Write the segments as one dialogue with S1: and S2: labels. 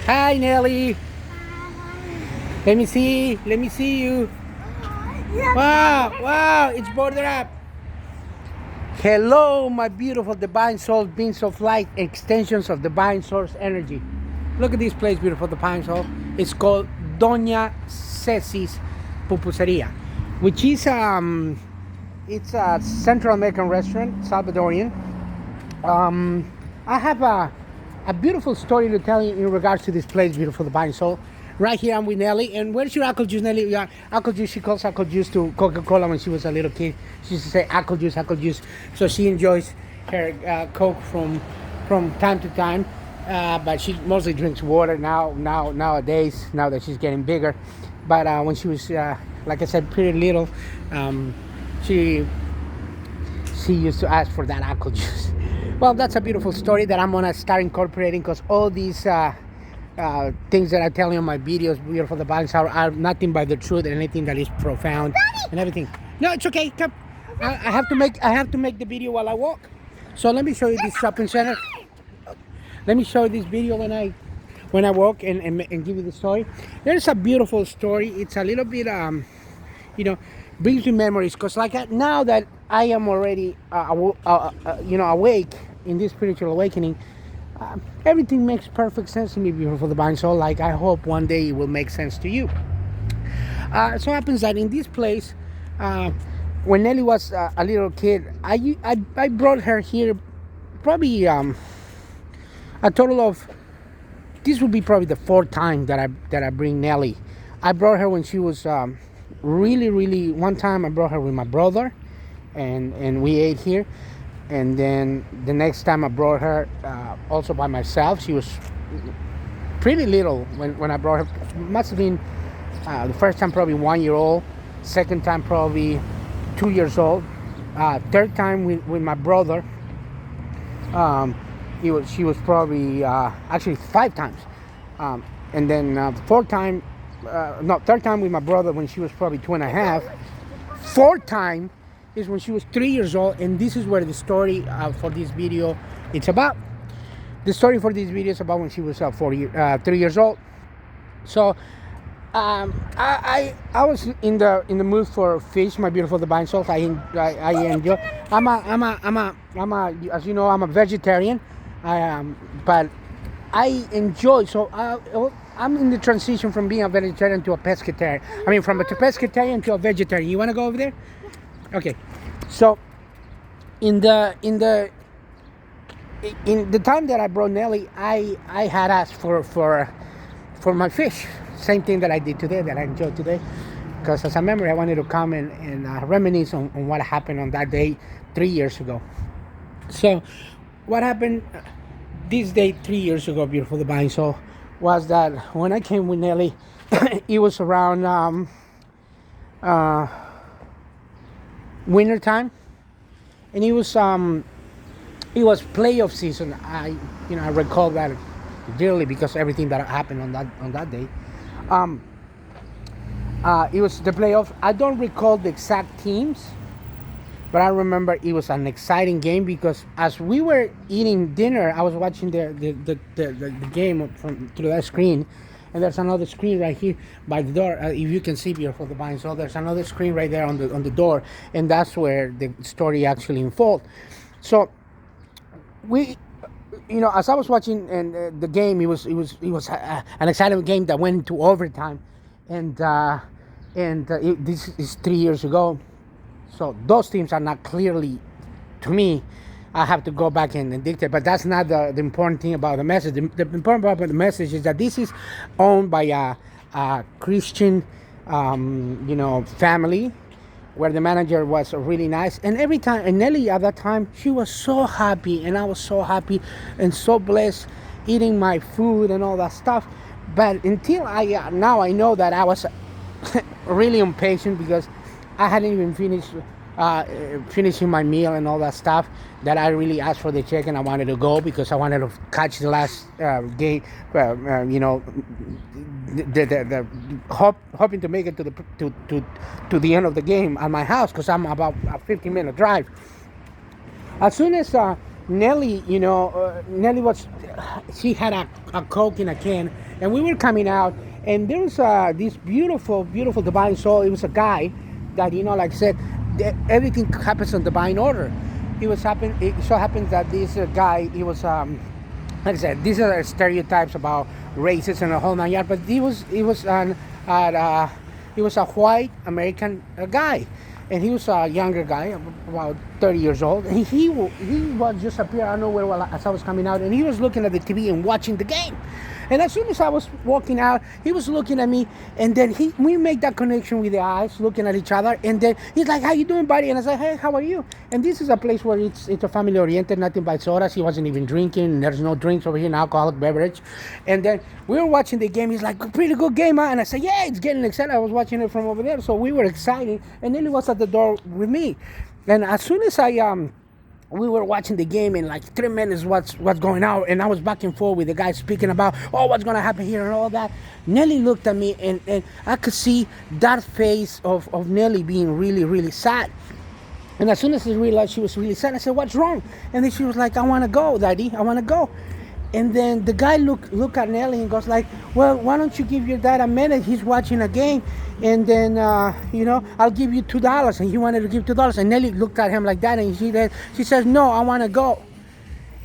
S1: Hi, Nelly. Let me see. Let me see you. Wow, wow, it's bordered up. Hello, my beautiful divine soul, beings of light, extensions of divine source energy. Look at this place, beautiful divine soul. It's called Doña Ceci's Pupuseria, which is it's a Central American restaurant, Salvadorian. I have a beautiful story to tell you in regards to this place, beautiful divine soul. Right here, I'm with Nelly. And where's your apple juice, Nelly? Yeah, apple juice. She calls apple juice to Coca-Cola when she was a little kid. She used to say apple juice, apple juice. So she enjoys her Coke from time to time. But she mostly drinks water nowadays. Now that she's getting bigger, but when she was, like I said, pretty little, she used to ask for that apple juice. Well, that's a beautiful story that I'm gonna start incorporating, because all these things that I tell you in my videos, beautiful the balance are nothing but the truth and anything that is profound and everything. No, it's okay. Come. I have to make the video while I walk. So let me show you this shopping center. Let me show you this video when I walk and give you the story. There's a beautiful story. It's a little bit brings me memories, because now that I am already awake in this spiritual awakening. Everything makes perfect sense to me, beautiful divine soul. Like, I hope one day it will make sense to you. So happens that in this place, when Nelly was a little kid, I brought her here probably a total of, this would be probably the fourth time that I bring Nelly. I brought her when she was really, one time I brought her with my brother, and we ate here. And then the next time I brought her also by myself. She was pretty little when I brought her. Must have been the first time probably 1 year old, second time probably 2 years old, third time with my brother. She was probably actually 5 times, and then third time with my brother when she was probably 2.5. Fourth time is when she was 3 years old, and this is where the story for this video it's about. The story for this video is about when she was 3 years old. So I was in the mood for fish, my beautiful divine soul. I enjoy. I'm a as you know, I'm a vegetarian. But I enjoy. So I'm in the transition from being a vegetarian to a pescatarian. I mean, from a pescatarian to a vegetarian. You want to go over there? Okay, so in the time that I brought Nelly, I had asked for my fish. Same thing that I did today, that I enjoyed today, because as a memory, I wanted to come and reminisce on what happened on that day 3 years ago. So what happened this day 3 years ago, beautiful divine soul, was that when I came with Nelly, it was around winter time, and it was playoff season. I recall that dearly, because everything that happened on that day. It was the playoff. I don't recall the exact teams, but I remember it was an exciting game, because as we were eating dinner, I was watching the game through that screen. And there's another screen right here by the door. If you can see, beautiful divine soul, there's another screen right there on the door, and that's where the story actually unfolds. So we, as I was watching and the game, it was an exciting game that went into overtime, and this is 3 years ago. So those teams are not clearly, to me. I have to go back and dictate, but that's not the important thing about the message. The important part about the message is that this is owned by a Christian, family, where the manager was really nice. And every time, and Nelly at that time, she was so happy, and I was so happy and so blessed eating my food and all that stuff. But until now I know that I was really impatient, because I hadn't even finishing my meal and all that stuff, that I really asked for the check, and I wanted to go, because I wanted to catch the last game, the hoping to make it to the end of the game at my house, because I'm about a 15-minute drive. As soon as Nelly, Nelly she had a Coke in a can, And we were coming out, and there was this beautiful, beautiful divine soul. It was a guy that, like I said, everything happens in divine order. It so happens that this guy, he was like I said, these are stereotypes about races and the whole nine yards. But he was a white American guy, and he was a younger guy, about 30 years old. And he was just appeared out of nowhere as I was coming out, and he was looking at the TV and watching the game. And as soon as I was walking out, he was looking at me, and then we made that connection with the eyes, looking at each other. And then he's like, "How you doing, buddy?" And I said, "Hey, how are you?" And this is a place where it's a family oriented, nothing but sodas. He wasn't even drinking. There's no drinks over here, no alcoholic beverage. And then we were watching the game. He's like, "Pretty good game, huh?" And I said, "Yeah, it's getting excited." I was watching it from over there, so we were excited. And Nelly was at the door with me. And as soon as we were watching the game, in like 3 minutes what's going on, and I was back and forth with the guy speaking about what's gonna happen here and all that. Nelly looked at me, and I could see that face of Nelly being really, really sad. And as soon as I realized she was really sad, I said, "What's wrong?" And then she was like, "I want to go, Daddy, I want to go." And then the guy look at Nelly and goes like, "Well, why don't you give your dad a minute? He's watching a game, and then I'll give you $2." And he wanted to give $2, and Nelly looked at him like that, and she says, "No, I want to go."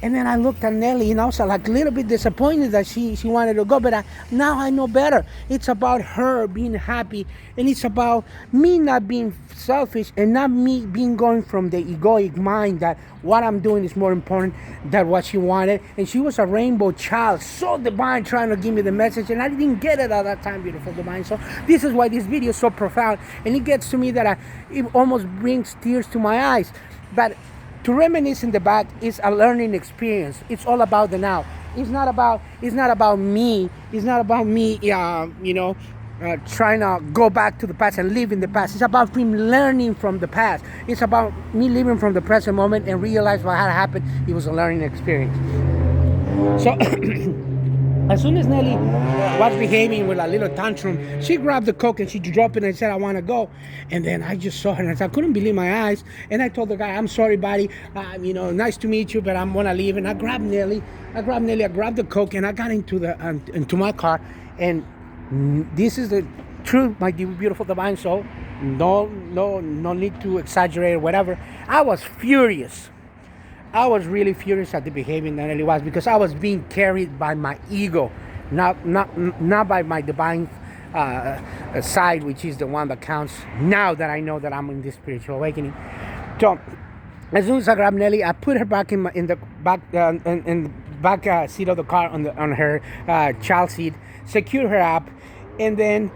S1: And then I looked at Nelly, and I was like a little bit disappointed that she wanted to go, but now I know better. It's about her being happy, and it's about me not being selfish, and not me being going from the egoic mind that what I'm doing is more important than what she wanted. And she was a rainbow child, so divine, trying to give me the message, and I didn't get it at that time, beautiful divine. So this is why this video is so profound, and it gets to me that it almost brings tears to my eyes. But to reminisce in the back is a learning experience. It's all about the now. It's not about me. It's not about me, trying to go back to the past and live in the past. It's about me learning from the past. It's about me living from the present moment and realize what had happened. It was a learning experience. So as soon as Nelly was behaving with a little tantrum, she grabbed the Coke and she dropped it and said, "I want to go." And then I just saw her, and I couldn't believe my eyes. And I told the guy, "I'm sorry, buddy. Nice to meet you, but I'm going to leave." And I grabbed Nelly. I grabbed the Coke, and I got into my car. And this is the truth, my beautiful divine soul. No need to exaggerate or whatever. I was furious. I was really furious at the behavior that Nelly was, because I was being carried by my ego, not by my divine side, which is the one that counts now that I know that I'm in this spiritual awakening. So as soon as I grabbed Nelly, I put her back in the back seat of the car on her child seat, secured her up, and then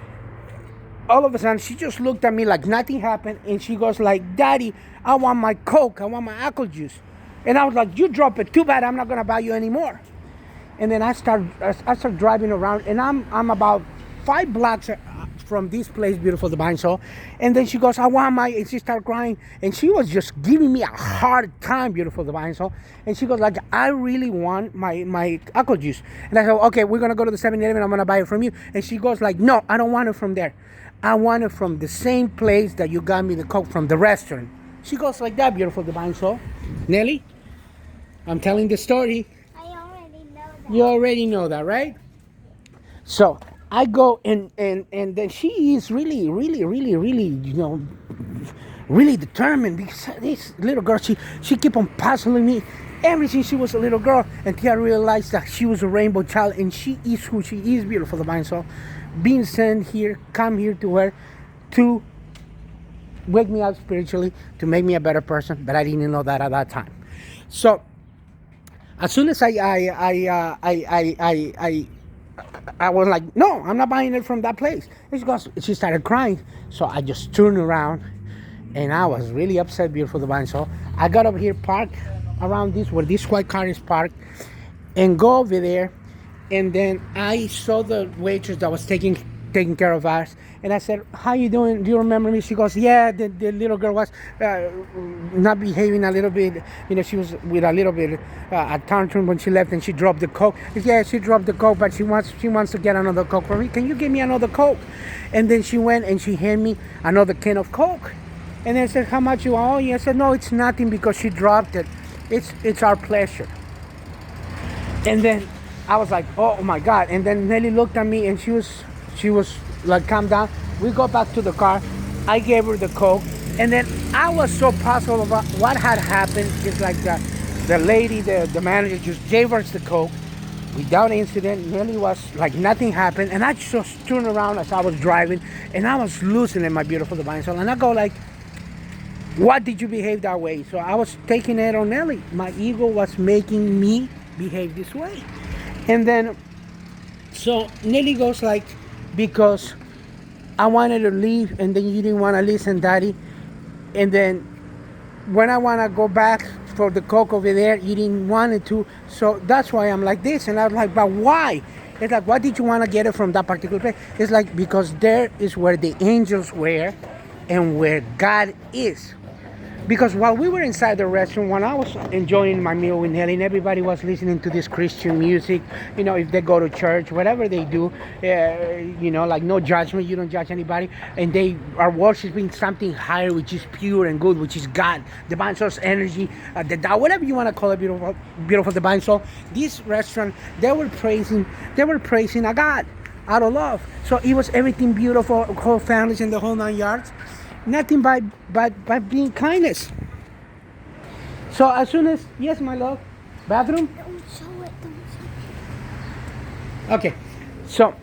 S1: all of a sudden she just looked at me like nothing happened, and she goes like, "Daddy, I want my Coke, I want my apple juice." And I was like, "You drop it, too bad, I'm not gonna buy you anymore." And then I start driving around, and I'm about 5 blocks from this place, beautiful divine soul. And then she goes, "I want my," and she started crying, and she was just giving me a hard time, beautiful divine soul. And she goes like, "I really want my apple juice." And I said, "Okay, we're gonna go to the 7-Eleven, I'm gonna buy it from you." And she goes like, "No, I don't want it from there. I want it from the same place that you got me the Coke from, the restaurant." She goes like that, beautiful divine soul. Nelly, I'm telling the story.
S2: I already know that.
S1: You already know that, right? So I go and then she is really, really, really, really, really determined, because this little girl, she kept on puzzling me ever since she was a little girl, until I realized that she was a rainbow child, and she is who she is, beautiful divine soul, being sent here, come here to her to wake me up spiritually, to make me a better person. But I didn't know that at that time. So as soon as I was like, "No, I'm not buying it from that place." And she started crying. So I just turned around, and I was really upset, beautiful divine soul. I got over here, parked around where this white car is parked, and go over there. And then I saw the waitress that was taking care of us, and I said, "How you doing? Do you remember me?" She goes, "Yeah, the little girl was not behaving a little bit. She was with a little bit a tantrum when she left, and she dropped the Coke." I said, "Yeah, she dropped the Coke, but she wants to get another Coke for me. Can you give me another Coke?" And then she went and she handed me another can of Coke. And then I said, "How much you owe?" I said, "No, it's nothing, because she dropped it. It's our pleasure." And then I was like, oh my God. And then Nelly looked at me and she was like, calm down. We go back to the car. I gave her the Coke. And then I was so puzzled about what had happened. It's like the lady, the manager just gave us the Coke without incident. Nelly was like nothing happened. And I just turned around as I was driving and I was losing it, my beautiful divine soul. And I go like, what did you behave that way? So I was taking it on Nelly. My ego was making me behave this way. And then, so Nelly goes like, because I wanted to leave and then you didn't want to listen, Daddy. And then when I want to go back for the Coke over there, you didn't want it to. So that's why I'm like this. And I was like, but why? It's like, why did you want to get it from that particular place? It's like, because there is where the angels were and where God is. Because while we were inside the restaurant, when I was enjoying my meal with Nelly and everybody was listening to this Christian music, you know, if they go to church, whatever they do, you know, like no judgment, you don't judge anybody, and they are worshiping something higher, which is pure and good, which is God, divine source energy, the Tao, whatever you want to call it, beautiful, beautiful divine soul. This restaurant, they were praising a God out of love. So it was everything beautiful, whole families and the whole 9 yards. Nothing by being kindness. So as soon as, yes, my love, bathroom?
S2: Don't show it. Don't show it.
S1: Okay, so